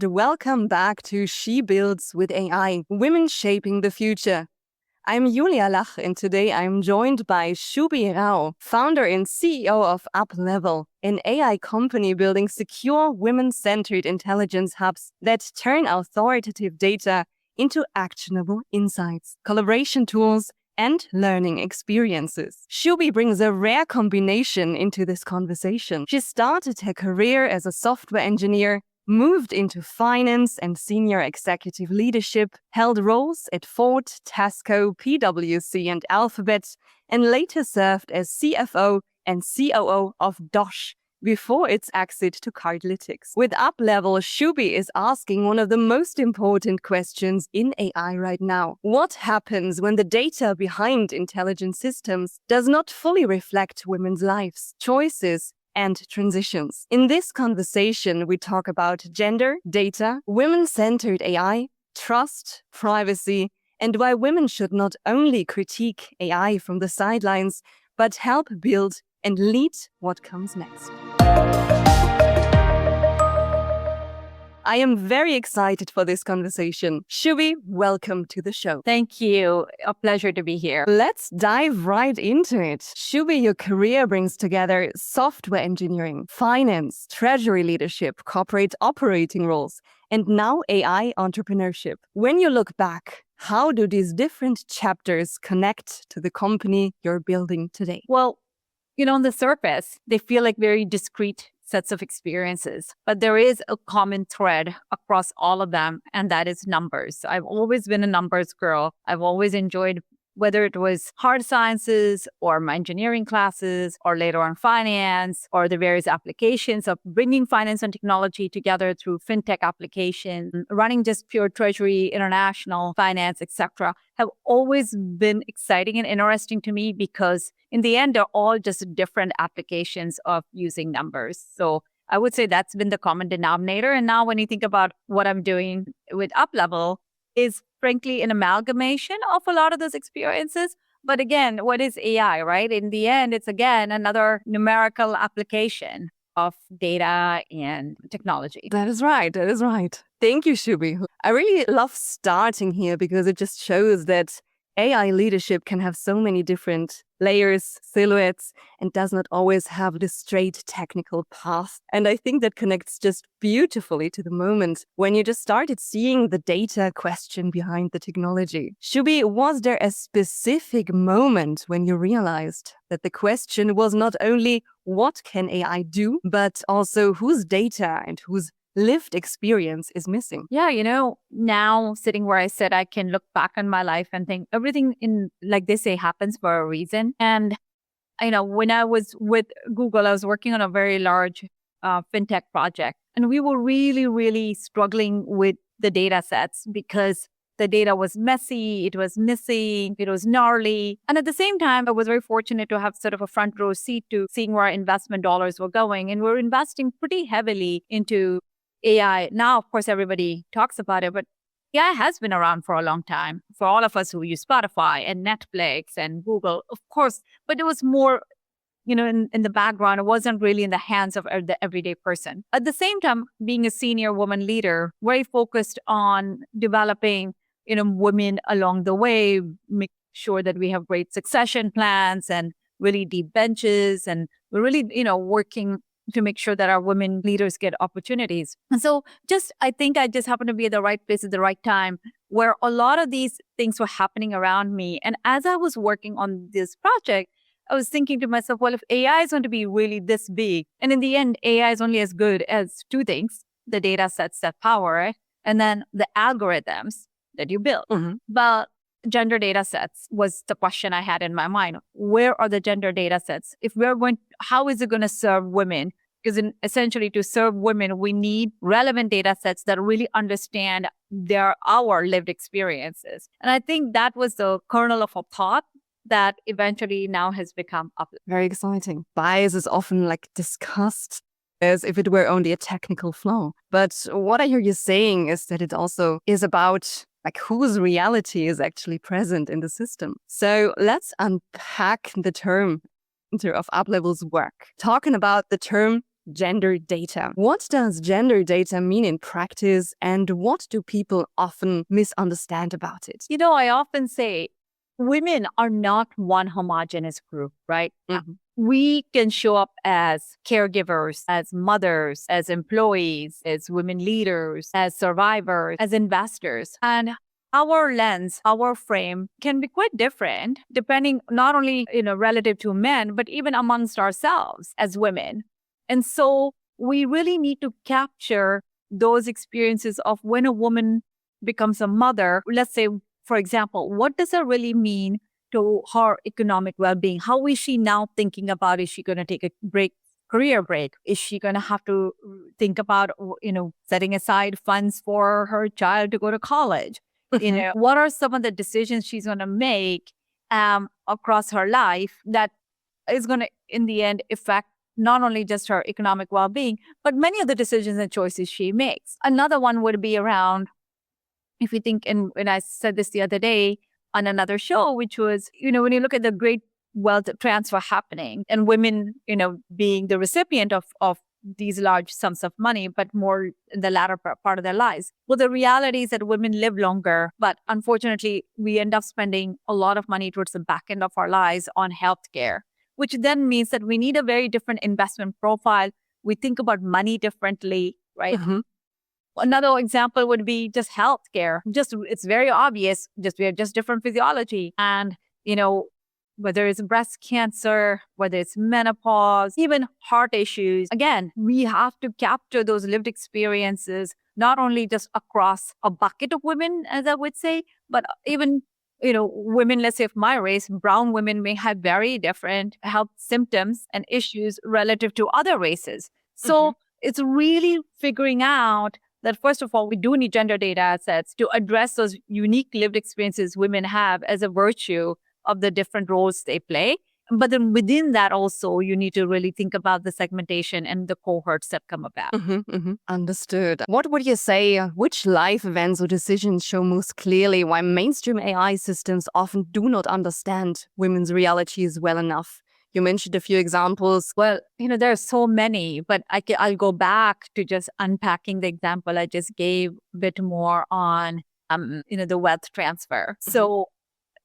and welcome back to She Builds with AI, Women Shaping the Future. I'm Julia Lach, and today I'm joined by Shubhi Rao, founder and CEO of Uplevyl, an AI company building secure women-centered intelligence hubs that turn authoritative data into actionable insights, collaboration tools, and learning experiences. Shubhi brings a rare combination into this conversation. She started her career as a software engineer, moved into finance and senior executive leadership, held roles at Ford, Tesco, PwC, and Alphabet, and later served as CFO and COO of Dosh before its exit to Cardlytics. With Uplevyl, Shubhi is asking one of the most important questions in AI right now. What happens when the data behind intelligent systems does not fully reflect women's lives, choices, and transitions? In this conversation, we talk about gender, data, women-centered AI, trust, privacy, and why women should not only critique AI from the sidelines, but help build and lead what comes next. I am very excited for this conversation. Shubhi, welcome to the show. Thank you. A pleasure to be here. Let's dive right into it. Shubhi, your career brings together software engineering, finance, treasury leadership, corporate operating roles, and now AI entrepreneurship. When you look back, how do these different chapters connect to the company you're building today? Well, on the surface, they feel like very discrete sets of experiences, but there is a common thread across all of them, and that is numbers. I've always been a numbers girl. I've always enjoyed, whether it was hard sciences or my engineering classes or later on finance or the various applications of bringing finance and technology together through fintech applications, running just pure treasury, international finance, etc., have always been exciting and interesting to me because in the end, they're all just different applications of using numbers. So I would say that's been the common denominator. And now when you think about what I'm doing with Uplevyl, is frankly an amalgamation of a lot of those experiences. But again, what is AI, right? In the end, it's again another numerical application of data and technology. That is right. Thank you, Shubhi. I really love starting here because it just shows that AI leadership can have so many different layers, silhouettes, and does not always have this straight technical path. And I think that connects just beautifully to the moment when you just started seeing the data question behind the technology. Shubhi, was there a specific moment when you realized that the question was not only what can AI do, but also whose data and whose lived experience is missing? Yeah, now sitting where I sit, I can look back on my life and think everything in, like they say, happens for a reason. And, when I was with Google, I was working on a very large fintech project. And we were really, really struggling with the data sets because the data was messy, it was missing, it was gnarly. And at the same time, I was very fortunate to have sort of a front row seat to seeing where our investment dollars were going. And we're investing pretty heavily into AI. Now, of course, everybody talks about it, but AI has been around for a long time for all of us who use Spotify and Netflix and Google, of course. But it was more, in the background. It wasn't really in the hands of the everyday person. At the same time, being a senior woman leader, very focused on developing, women along the way, make sure that we have great succession plans and really deep benches. And we're really, working to make sure that our women leaders get opportunities. And so I think I just happened to be at the right place at the right time where a lot of these things were happening around me. And as I was working on this project, I was thinking to myself, well, if AI is going to be really this big, and in the end, AI is only as good as two things, the data sets that power it, and then the algorithms that you build. Mm-hmm. But gender data sets was the question I had in my mind. Where are the gender data sets? How is it going to serve women? Because essentially to serve women, we need relevant data sets that really understand our lived experiences. And I think that was the kernel of a thought that eventually now has become Uplevyl. Very exciting. Bias is often discussed as if it were only a technical flaw. But what I hear you saying is that it also is about whose reality is actually present in the system. So let's unpack the term of Uplevyl's work. Talking about the term gender data. What does gender data mean in practice, and what do people often misunderstand about it? I often say women are not one homogenous group, right? We can show up as caregivers, as mothers, as employees, as women leaders, as survivors, as investors. And our lens, our frame can be quite different depending not only, relative to men, but even amongst ourselves as women. And so we really need to capture those experiences of when a woman becomes a mother. Let's say, for example, what does it really mean to her economic well-being? How is she now thinking about, is she going to take a career break? Is she going to have to think about, setting aside funds for her child to go to college? What are some of the decisions she's going to make across her life that is going to, in the end, affect not only just her economic well-being, but many of the decisions and choices she makes? Another one would be around, if you think, and I said this the other day on another show, which was, when you look at the great wealth transfer happening and women, being the recipient of these large sums of money, but more in the latter part of their lives. Well, the reality is that women live longer, but unfortunately, we end up spending a lot of money towards the back end of our lives on healthcare, which then means that we need a very different investment profile. We think about money differently, right? Another example would be just healthcare. It's very obvious. We have just different physiology, and whether it's breast cancer, whether it's menopause, even heart issues. Again, we have to capture those lived experiences, not only just across a bucket of women, as I would say, but even women, let's say of my race, brown women may have very different health symptoms and issues relative to other races. So it's really figuring out that, first of all, we do need gender data sets to address those unique lived experiences women have as a virtue of the different roles they play. But then within that also, you need to really think about the segmentation and the cohorts that come about. Understood. What would you say, which life events or decisions show most clearly why mainstream AI systems often do not understand women's realities well enough? You mentioned a few examples. Well, there are so many, but I'll go back to just unpacking the example I just gave a bit more on, the wealth transfer. So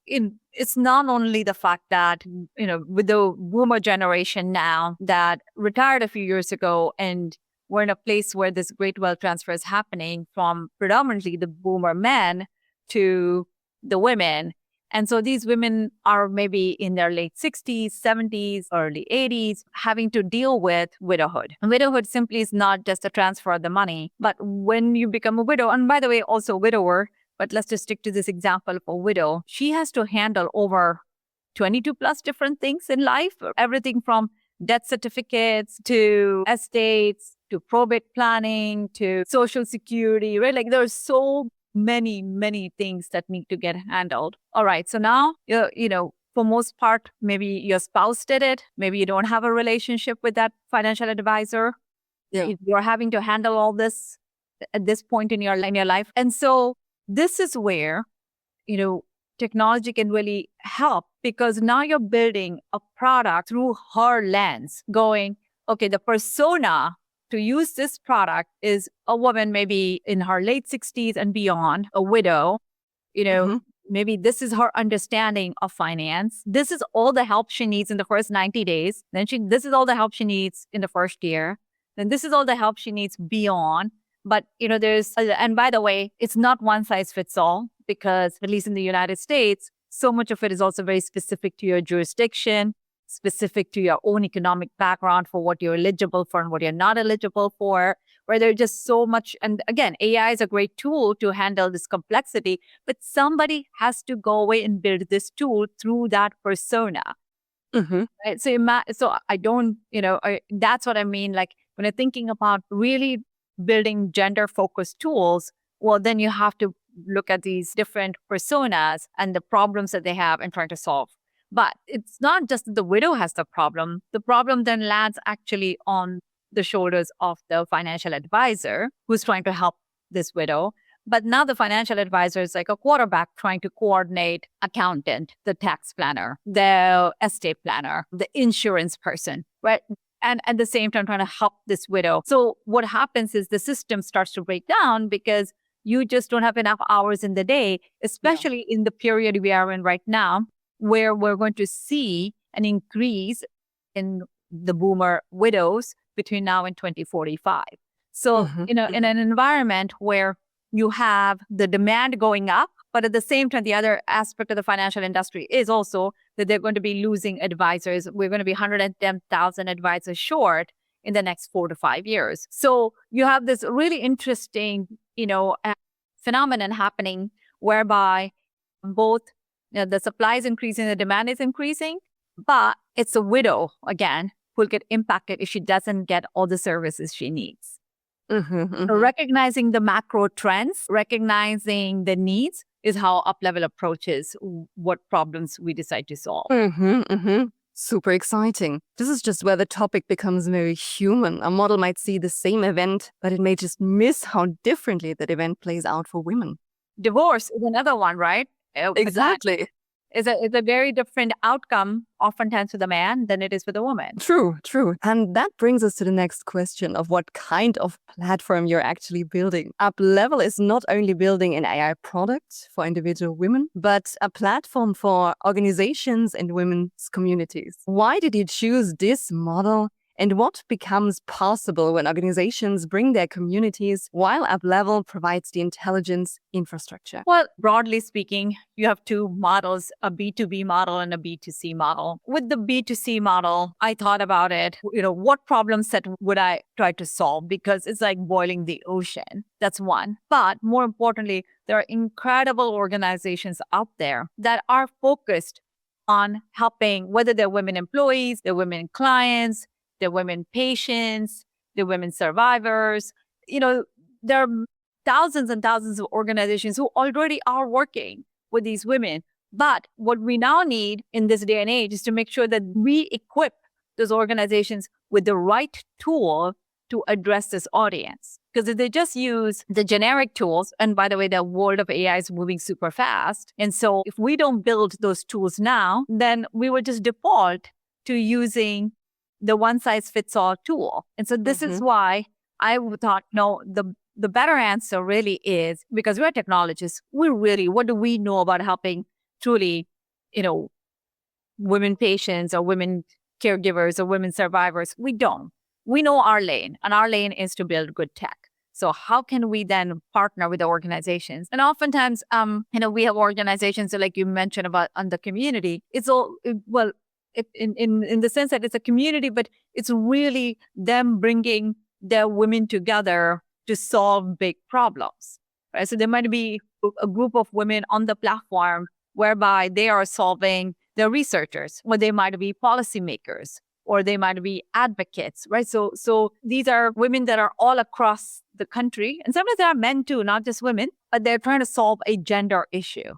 it's not only the fact that, with the boomer generation now that retired a few years ago, and we're in a place where this great wealth transfer is happening from predominantly the boomer men to the women. And so these women are maybe in their late 60s, 70s, early 80s, having to deal with widowhood. And widowhood simply is not just a transfer of the money, but when you become a widow, and by the way, also a widower, but let's just stick to this example of a widow, she has to handle over 22 plus different things in life, everything from death certificates to estates to probate planning to social security, right? Like there's so many things that need to get handled. All right. So now, for most part, maybe your spouse did it. Maybe you don't have a relationship with that financial advisor. You're having to handle all this at this point in your life. And so this is where, technology can really help, because now you're building a product through her lens, going, okay, the persona to use this product is a woman maybe in her late 60s and beyond, a widow, maybe this is her understanding of finance. This is all the help she needs in the first 90 days. Then this is all the help she needs in the first year. Then this is all the help she needs beyond. But, and by the way, it's not one size fits all, because at least in the United States, so much of it is also very specific to your jurisdiction, specific to your own economic background for what you're eligible for and what you're not eligible for, where there's just so much. And again, AI is a great tool to handle this complexity, but somebody has to go away and build this tool through that persona. Right? So I don't, that's what I mean. Like when I'm thinking about really building gender-focused tools, well, then you have to look at these different personas and the problems that they have and trying to solve. But it's not just that the widow has the problem. The problem then lands actually on the shoulders of the financial advisor who's trying to help this widow. But now the financial advisor is like a quarterback trying to coordinate accountant, the tax planner, the estate planner, the insurance person, right? and at the same time trying to help this widow. So what happens is the system starts to break down because you just don't have enough hours in the day, especially in the period we are in right now, where we're going to see an increase in the boomer widows between now and 2045. So, in an environment where you have the demand going up, but at the same time, the other aspect of the financial industry is also that they're going to be losing advisors. We're going to be 110,000 advisors short in the next 4 to 5 years. So you have this really interesting, phenomenon happening whereby both the supply is increasing, the demand is increasing, but it's a widow, again, who will get impacted if she doesn't get all the services she needs. So recognizing the macro trends, recognizing the needs is how Uplevyl approaches what problems we decide to solve. Super exciting. This is just where the topic becomes very human. A model might see the same event, but it may just miss how differently that event plays out for women. Divorce is another one, right? Exactly. It's a very different outcome oftentimes for the man than it is for the woman. True. And that brings us to the next question of what kind of platform you're actually building. Uplevyl is not only building an AI product for individual women, but a platform for organizations and women's communities. Why did you choose this model? And what becomes possible when organizations bring their communities while Uplevyl provides the intelligence infrastructure? Well, broadly speaking, you have two models, a B2B model and a B2C model. With the B2C model, I thought about it, what problem set would I try to solve? Because it's like boiling the ocean. That's one. But more importantly, there are incredible organizations out there that are focused on helping, whether they're women employees, they're women clients, they're women patients, they're women survivors. There are thousands and thousands of organizations who already are working with these women. But what we now need in this day and age is to make sure that we equip those organizations with the right tool to address this audience. Because if they just use the generic tools, and by the way, the world of AI is moving super fast. And so if we don't build those tools now, then we will just default to using the one-size-fits-all tool. And so this is why I thought, no, the better answer really is, because we're technologists, what do we know about helping truly, women patients or women caregivers or women survivors? We don't. We know our lane, and our lane is to build good tech. So how can we then partner with the organizations? And oftentimes, we have organizations like you mentioned about on the community. It's all, well, in the sense that it's a community, but it's really them bringing their women together to solve big problems, right? So there might be a group of women on the platform whereby they are solving, they're researchers, or they might be policymakers, or they might be advocates, right? So these are women that are all across the country, and sometimes there are men too, not just women, but they're trying to solve a gender issue.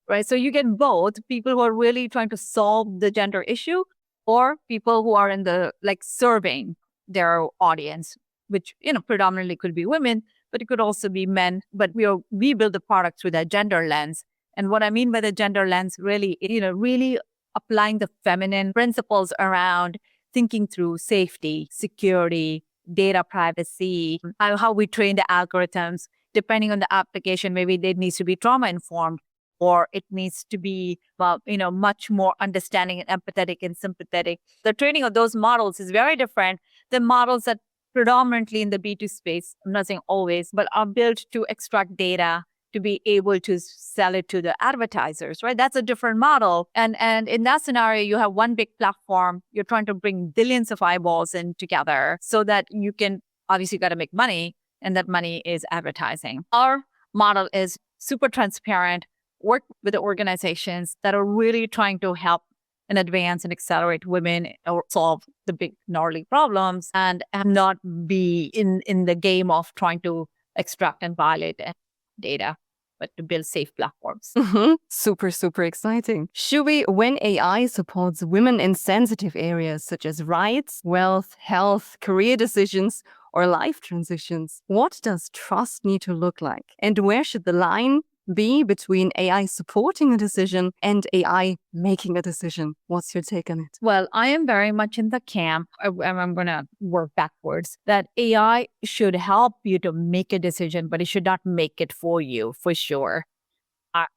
Right? So you get both people who are really trying to solve the gender issue, or people who are in the serving their audience, which predominantly could be women, but it could also be men. But we build the product through that gender lens. And what I mean by the gender lens really, really applying the feminine principles around thinking through safety, security, data privacy, how we train the algorithms. Depending on the application, maybe it needs to be trauma informed, or it needs to be much more understanding and empathetic and sympathetic. The training of those models is very different than models that predominantly in the B2 space, I'm not saying always, but are built to extract data to be able to sell it to the advertisers, right? That's a different model. And in that scenario, you have one big platform. You're trying to bring billions of eyeballs in together so that you can obviously got to make money, and that money is advertising. Our model is super transparent, work with the organizations that are really trying to help and advance and accelerate women or solve the big gnarly problems, and not be in the game of trying to extract and violate data, but to build safe platforms. Super, super exciting. Shubhi, when AI supports women in sensitive areas such as rights, wealth, health, career decisions, or life transitions, what does trust need to look like? And where should the line be between AI supporting a decision and AI making a decision? What's your take on it? Well, I am very much in the camp, I'm going to work backwards, that AI should help you to make a decision, but it should not make it for you, for sure.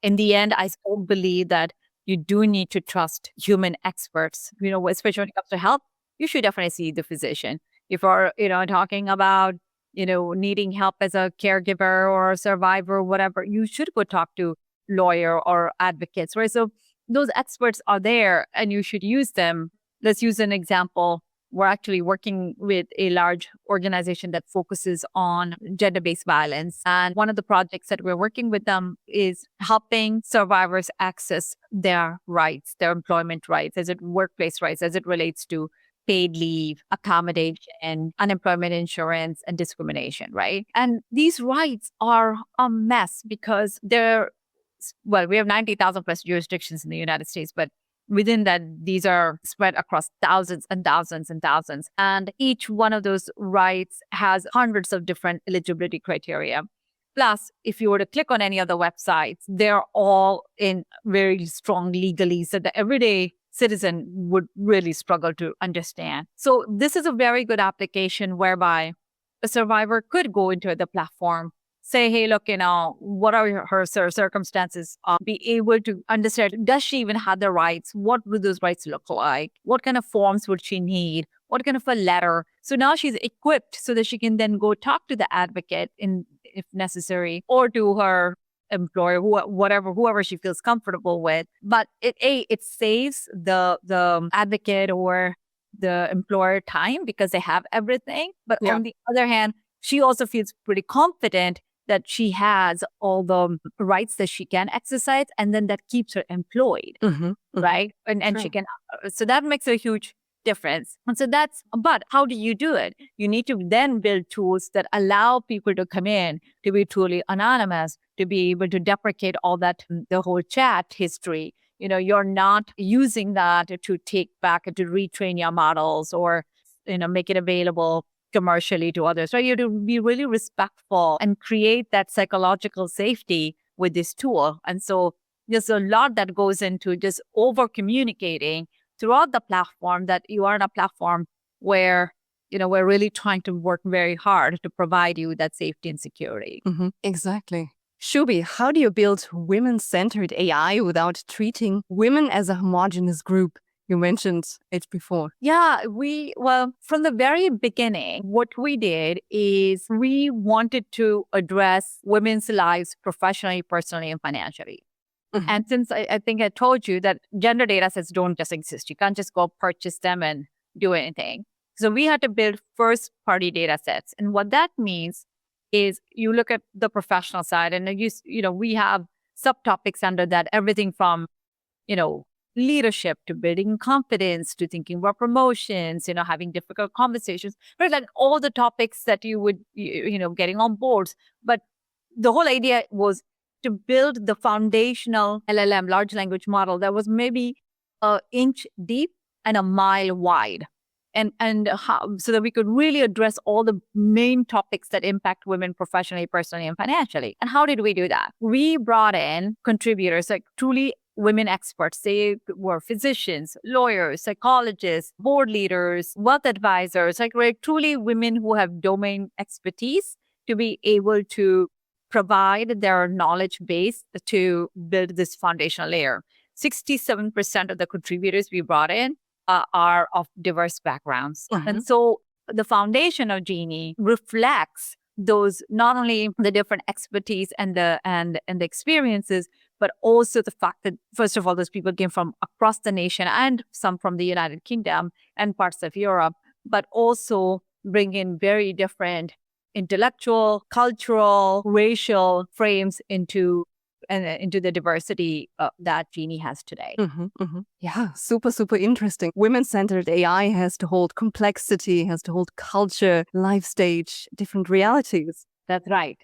In the end, I still believe that you do need to trust human experts, especially when it comes to health. You should definitely see the physician. If you're, talking about, needing help as a caregiver or a survivor or whatever, you should go talk to lawyer or advocates, right? So those experts are there and you should use them. Let's use an example. We're actually working with a large organization that focuses on gender-based violence. And one of the projects that we're working with them is helping survivors access their rights, their employment rights, workplace rights, as it relates to paid leave, accommodation, unemployment insurance, and discrimination, right? And these rights are a mess because we have 90,000 plus jurisdictions in the United States, but within that, these are spread across thousands and thousands and thousands. And each one of those rights has hundreds of different eligibility criteria. Plus, if you were to click on any of the websites, they're all in very strong legalese that the everyday citizen would really struggle to understand. So this is a very good application whereby a survivor could go into the platform, say, hey, look, what are her circumstances? Be able to understand, does she even have the rights? What would those rights look like? What kind of forms would she need? What kind of a letter? So now she's equipped so that she can then go talk to the advocate if necessary, or to her employer, whoever she feels comfortable with. But it saves the advocate or the employer time because they have everything. But on the other hand, she also feels pretty confident that she has all the rights that she can exercise, and then that keeps her employed, right? And she can, so that makes a huge difference. And so but how do you do it? You need to then build tools that allow people to come in, to be truly anonymous, to be able to deprecate all that, the whole chat history. You're not using that to take back and to retrain your models or, make it available commercially to others, right? You have to be really respectful and create that psychological safety with this tool. And so there's a lot that goes into just over communicating throughout the platform, that you are on a platform where, we're really trying to work very hard to provide you that safety and security. Exactly. Shubhi, how do you build women-centered AI without treating women as a homogenous group? You mentioned it before. Yeah, from the very beginning, what we did is we wanted to address women's lives professionally, personally, and financially. And since I think I told you that gender data sets don't just exist, you can't just go purchase them and do anything. So we had to build first-party data sets. And what that means is you look at the professional side, and we have subtopics under that, everything from, leadership to building confidence to thinking about promotions, having difficult conversations, right? Like all the topics that you would, getting on boards. But the whole idea was to build the foundational LLM, large language model, that was maybe an inch deep and a mile wide. So that we could really address all the main topics that impact women professionally, personally, and financially. And how did we do that? We brought in contributors, like truly women experts. They were physicians, lawyers, psychologists, board leaders, wealth advisors, like truly women who have domain expertise to be able to provide their knowledge base to build this foundational layer. 67% of the contributors we brought in are of diverse backgrounds. And so the foundation of Genie reflects those, not only the different expertise and the experiences, but also the fact that, first of all, those people came from across the nation and some from the United Kingdom and parts of Europe, but also bring in very different intellectual, cultural, racial frames into the diversity that Genie has today. Yeah, super, super interesting. Women-centered AI has to hold complexity, has to hold culture, life stage, different realities. That's right.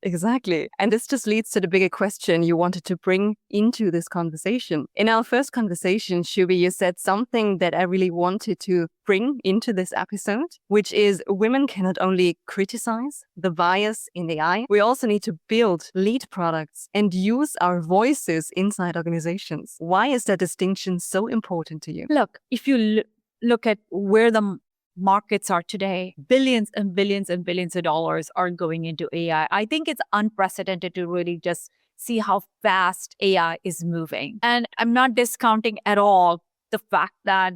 Exactly. And this just leads to the bigger question you wanted to bring into this conversation. In our first conversation, Shubhi, you said something that I really wanted to bring into this episode, which is women can not only criticize the bias in AI, we also need to build, lead products, and use our voices inside organizations. Why is that distinction so important to you? Look, if you look at where the markets are today, billions and billions and billions of dollars are going into AI. I think it's unprecedented to really just see how fast AI is moving. And I'm not discounting at all the fact that,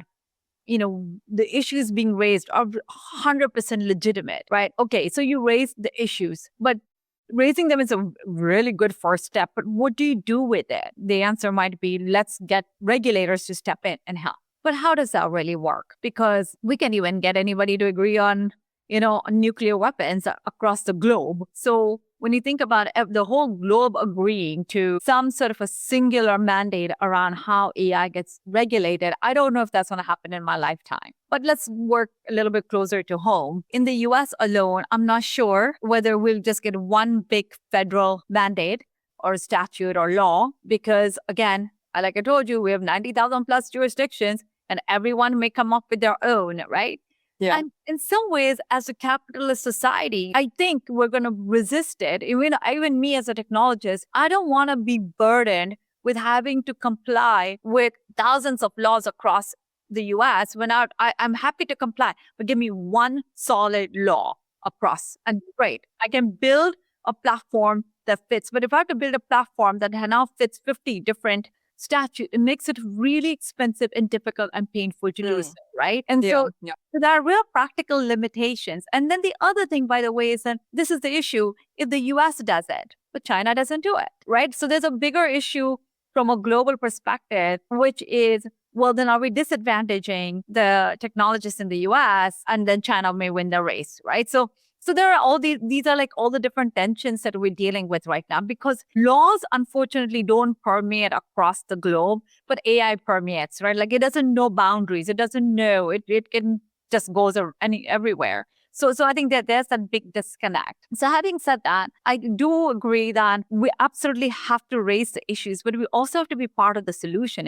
the issues being raised are 100% legitimate, right? Okay, so you raise the issues, but raising them is a really good first step. But what do you do with it? The answer might be, let's get regulators to step in and help. But how does that really work? Because we can't even get anybody to agree on, nuclear weapons across the globe. So when you think about the whole globe agreeing to some sort of a singular mandate around how AI gets regulated, I don't know if that's going to happen in my lifetime. But let's work a little bit closer to home. In the US alone, I'm not sure whether we'll just get one big federal mandate or statute or law, because again, like I told you, we have 90,000 plus jurisdictions and everyone may come up with their own, right? Yeah. And in some ways, as a capitalist society, I think we're going to resist it. Even me as a technologist, I don't want to be burdened with having to comply with thousands of laws across the US when I'm happy to comply, but give me one solid law across. And great, I can build a platform that fits. But if I have to build a platform that now fits 50 different statute, it makes it really expensive and difficult and painful to do so, right? And so there are real practical limitations. And then the other thing, by the way, is that this is the issue if the US does it, but China doesn't do it, right? So there's a bigger issue from a global perspective, which is, well, then are we disadvantaging the technologists in the US and then China may win the race, right? So there are all these are like all the different tensions that we're dealing with right now, because laws, unfortunately, don't permeate across the globe, but AI permeates, right? Like it doesn't know boundaries. It doesn't know. It can just goes everywhere. So I think that there's a big disconnect. So having said that, I do agree that we absolutely have to raise the issues, but we also have to be part of the solution,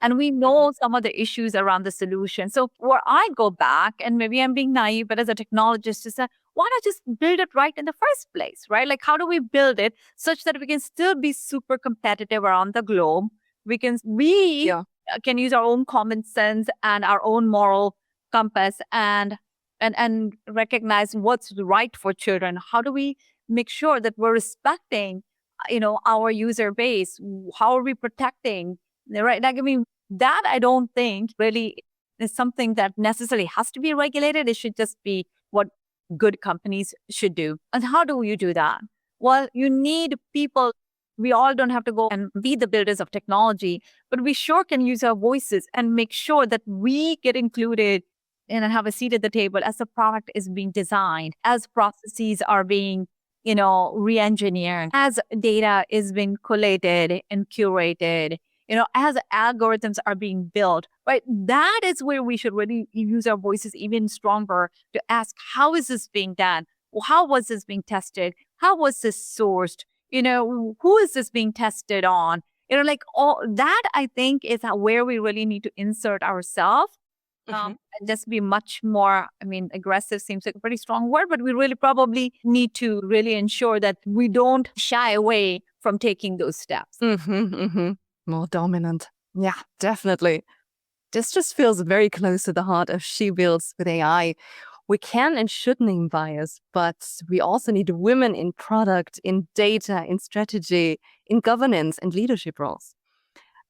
and we know some of the issues around the solution. So where I go back, and maybe I'm being naive, but as a technologist, to say, why not just build it right in the first place, right? Like, how do we build it such that we can still be super competitive around the globe? We can use our own common sense and our own moral compass and recognize what's right for children. How do we make sure that we're respecting, our user base? How are we protecting? Right. Like, I mean, that I don't think really is something that necessarily has to be regulated. It should just be what good companies should do. And how do you do that? Well, you need people. We all don't have to go and be the builders of technology, but we sure can use our voices and make sure that we get included and have a seat at the table as the product is being designed, as processes are being, re-engineered, as data is being collated and curated, as algorithms are being built, right? That is where we should really use our voices even stronger to ask, how is this being done? How was this being tested? How was this sourced? Who is this being tested on? Like all that, I think is where we really need to insert ourselves. And just be much more, aggressive seems like a pretty strong word, but we really probably need to really ensure that we don't shy away from taking those steps. More dominant. Yeah, definitely. This just feels very close to the heart of She Builds with AI. We can and should name bias, but we also need women in product, in data, in strategy, in governance and leadership roles.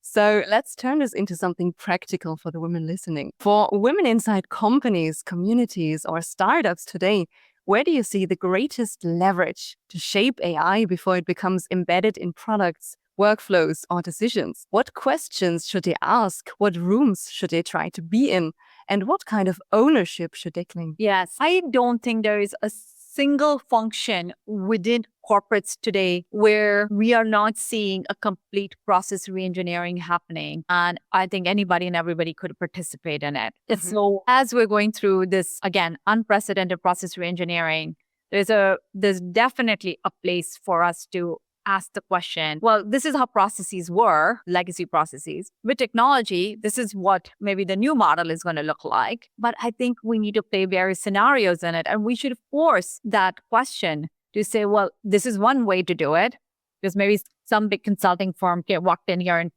So let's turn this into something practical for the women listening. For women inside companies, communities, or startups today, where do you see the greatest leverage to shape AI before it becomes embedded in products, workflows, or decisions? What questions should they ask? What rooms should they try to be in? And what kind of ownership should they claim? Yes, I don't think there is a single function within corporates today where we are not seeing a complete process reengineering happening. And I think anybody and everybody could participate in it. So as we're going through this, again, unprecedented process reengineering, there's definitely a place for us to ask the question, well, this is how processes were, legacy processes. With technology, this is what maybe the new model is going to look like. But I think we need to play various scenarios in it. And we should force that question to say, well, this is one way to do it. Because maybe some big consulting firm walked in here and,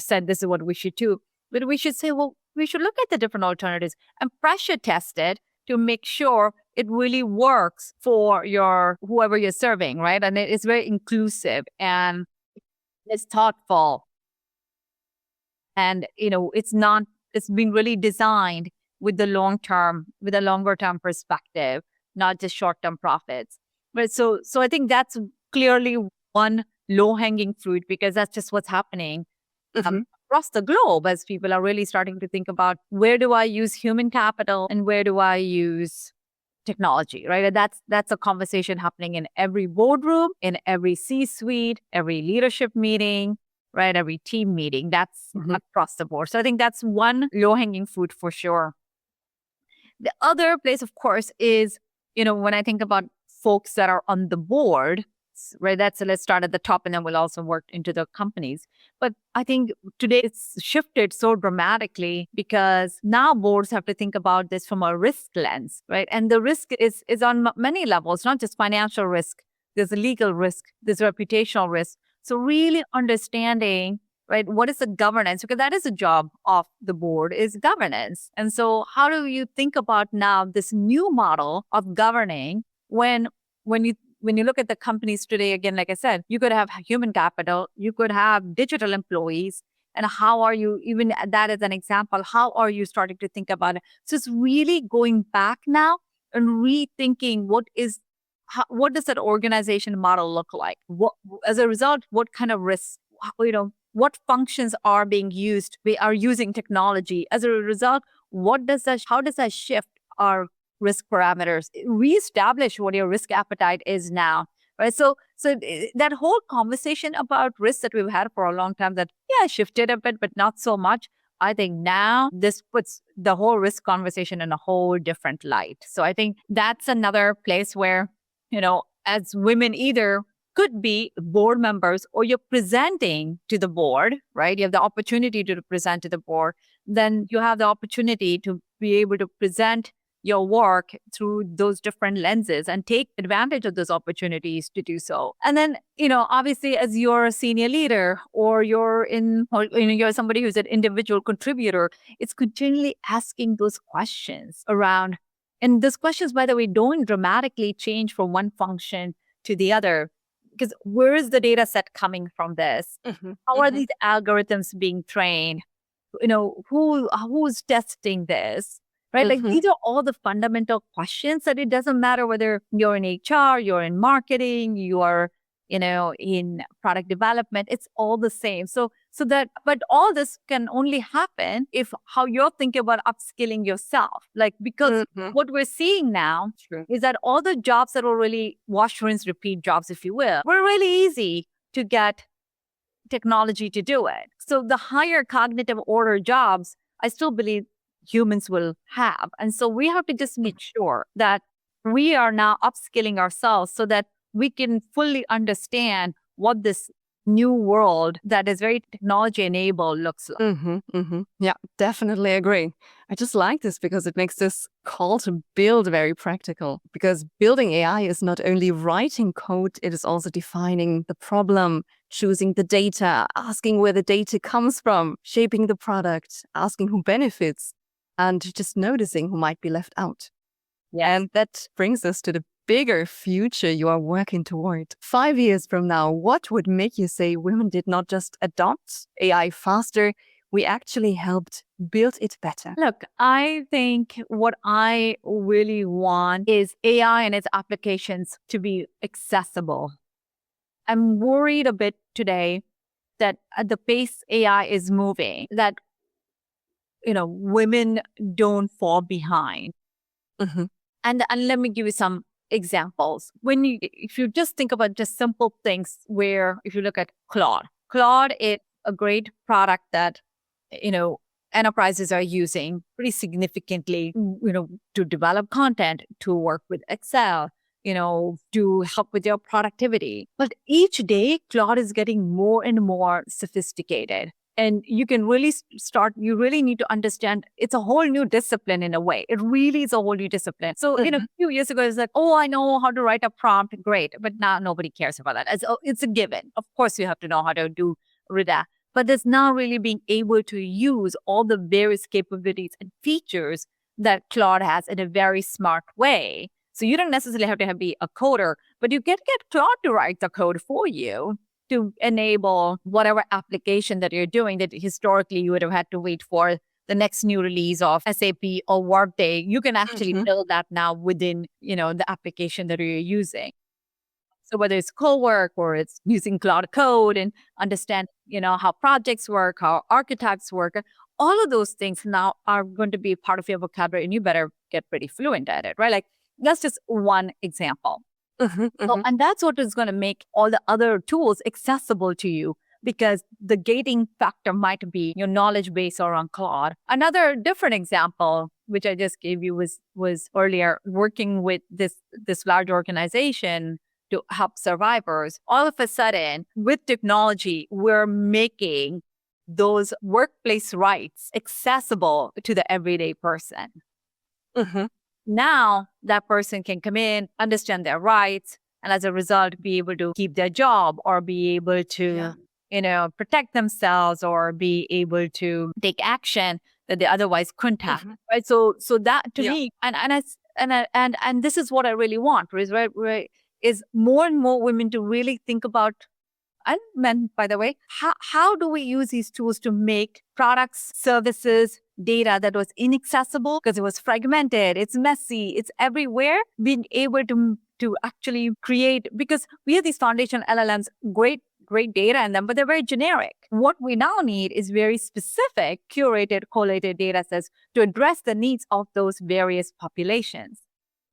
said this is what we should do. But we should say, well, we should look at the different alternatives and pressure test it to make sure it really works for whoever you're serving, right? And it's very inclusive and it's thoughtful. And, it's being really designed with the longer term perspective, not just short-term profits. But so I think that's clearly one low-hanging fruit, because that's just what's happening across the globe as people are really starting to think about, where do I use human capital and where do I use technology, right? And that's a conversation happening in every boardroom, in every C-suite, every leadership meeting, right? Every team meeting. That's across the board. So I think that's one low-hanging fruit for sure. The other place, of course, is, when I think about folks that are on the board, right? Let's start at the top and then we'll also work into the companies. But I think today it's shifted so dramatically because now boards have to think about this from a risk lens, right? And the risk is on many levels, not just financial risk. There's a legal risk, there's reputational risk. So really understanding, right, what is the governance? Because that is a job of the board, is governance. And so how do you think about now this new model of governing when you look at the companies today, again, like I said, you could have human capital, you could have digital employees, and how are you, even that as an example, how are you starting to think about it? So it's really going back now and rethinking what does that organization model look like? As a result, what kind of risks, what functions are being used? We are using technology. As a result, how does that shift our risk parameters, reestablish what your risk appetite is now, right? So that whole conversation about risk that we've had for a long time, that shifted a bit, but not so much. I think now this puts the whole risk conversation in a whole different light. So I think that's another place where, as women either could be board members or you're presenting to the board, right? You have the opportunity to present to the board. Then you have the opportunity to be able to present your work through those different lenses and take advantage of those opportunities to do so. And then, obviously, as you're a senior leader or you're somebody who's an individual contributor, it's continually asking those questions around. And those questions, by the way, don't dramatically change from one function to the other. Because where is the data set coming from this? How are these algorithms being trained? Who's testing this? Right? Like these are all the fundamental questions that it doesn't matter whether you're in HR, you're in marketing, you are, in product development, it's all the same. But all this can only happen if how you're thinking about upskilling yourself. Because what we're seeing now is that all the jobs that were really wash, rinse, repeat jobs, if you will, were really easy to get technology to do it. So the higher cognitive order jobs, I still believe humans will have. And so we have to just make sure that we are now upskilling ourselves so that we can fully understand what this new world that is very technology enabled looks like. Yeah, definitely agree. I just like this because it makes this call to build very practical. Because building AI is not only writing code, it is also defining the problem, choosing the data, asking where the data comes from, shaping the product, asking who benefits, and just noticing who might be left out. Yes. And that brings us to the bigger future you are working toward. 5 years from now, what would make you say women did not just adopt AI faster, we actually helped build it better? Look, I think what I really want is AI and its applications to be accessible. I'm worried a bit today that at the pace AI is moving, that women don't fall behind. And let me give you some examples. If you just think about just simple things, where if you look at Claude is a great product that enterprises are using pretty significantly, to develop content, to work with Excel, to help with your productivity. But each day, Claude is getting more and more sophisticated. And you can really you really need to understand it's a whole new discipline in a way. It really is a whole new discipline. So, a few years ago, it's like, oh, I know how to write a prompt. Great. But now nobody cares about that. It's a given. Of course, you have to know how to do redact. But there's now really being able to use all the various capabilities and features that Claude has in a very smart way. So you don't necessarily have to be a coder, but you get Claude to write the code for you to enable whatever application that you're doing that historically you would have had to wait for the next new release of SAP or Workday. You can actually build that now within, the application that you're using. So whether it's co-work or it's using Cloud Code and understand, how projects work, how architects work, all of those things now are going to be part of your vocabulary, and you better get pretty fluent at it, right? Like that's just one example. So, and that's what is going to make all the other tools accessible to you, because the gating factor might be your knowledge base around Claude. Another different example, which I just gave you, was earlier working with this large organization to help survivors. All of a sudden, with technology, we're making those workplace rights accessible to the everyday person. Now that person can come in, understand their rights, and as a result, be able to keep their job or be able to, protect themselves or be able to take action that they otherwise couldn't have. Right. So that to me, and this is what I really want, right, is more and more women to really think about, and men, by the way, how do we use these tools to make products, services, data that was inaccessible because it was fragmented, it's messy, it's everywhere, being able to actually create, because we have these foundation LLMs, great data in them, but they're very generic. What we now need is very specific, curated, collated data sets to address the needs of those various populations.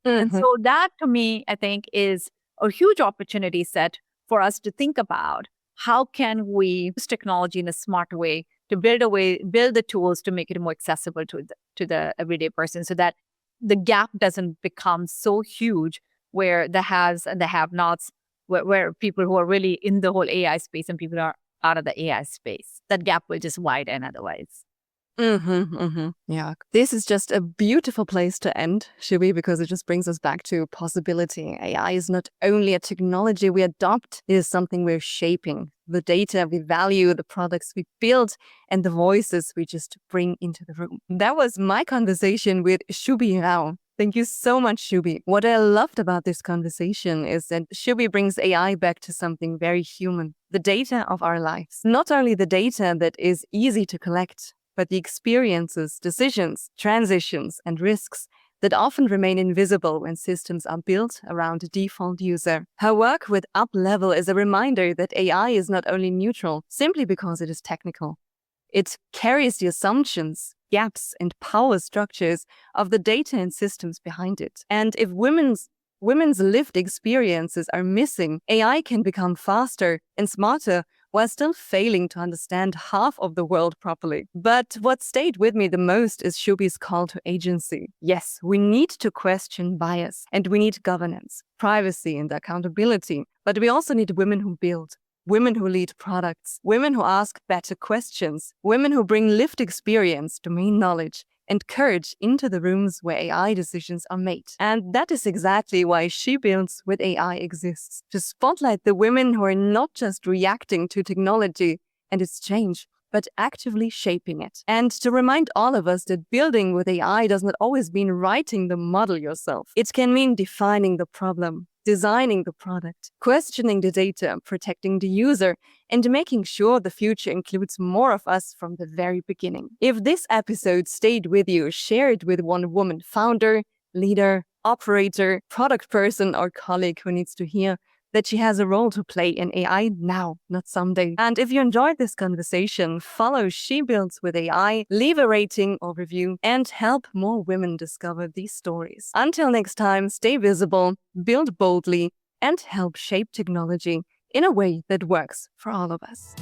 And so that, to me, I think is a huge opportunity set for us to think about how can we use technology in a smart way to build the tools to make it more accessible to the everyday person, so that the gap doesn't become so huge where the haves and the have-nots, where people who are really in the whole AI space and people are out of the AI space. That gap will just widen otherwise. Yeah, this is just a beautiful place to end, Shubhi, because it just brings us back to possibility. AI is not only a technology we adopt, it is something we're shaping. The data we value, the products we build, and the voices we just bring into the room. That was my conversation with Shubhi Rao. Thank you so much, Shubhi. What I loved about this conversation is that Shubhi brings AI back to something very human, the data of our lives. Not only the data that is easy to collect, but the experiences, decisions, transitions, and risks that often remain invisible when systems are built around a default user. Her work with Uplevyl is a reminder that AI is not only neutral simply because it is technical. It carries the assumptions, gaps, and power structures of the data and systems behind it. And if women's lived experiences are missing, AI can become faster and smarter while still failing to understand half of the world properly. But what stayed with me the most is Shubhi's call to agency. Yes, we need to question bias, and we need governance, privacy, and accountability. But we also need women who build, women who lead products, women who ask better questions, women who bring lived experience, domain knowledge, and courage into the rooms where AI decisions are made. And that is exactly why She Builds with AI exists, to spotlight the women who are not just reacting to technology and its change, but actively shaping it. And to remind all of us that building with AI does not always mean writing the model yourself. It can mean defining the problem, designing the product, questioning the data, protecting the user, and making sure the future includes more of us from the very beginning. If this episode stayed with you, share it with one woman founder, leader, operator, product person, or colleague who needs to hear that she has a role to play in AI now, not someday. And if you enjoyed this conversation, follow She Builds with AI, leave a rating or review, and help more women discover these stories. Until next time, stay visible, build boldly, and help shape technology in a way that works for all of us.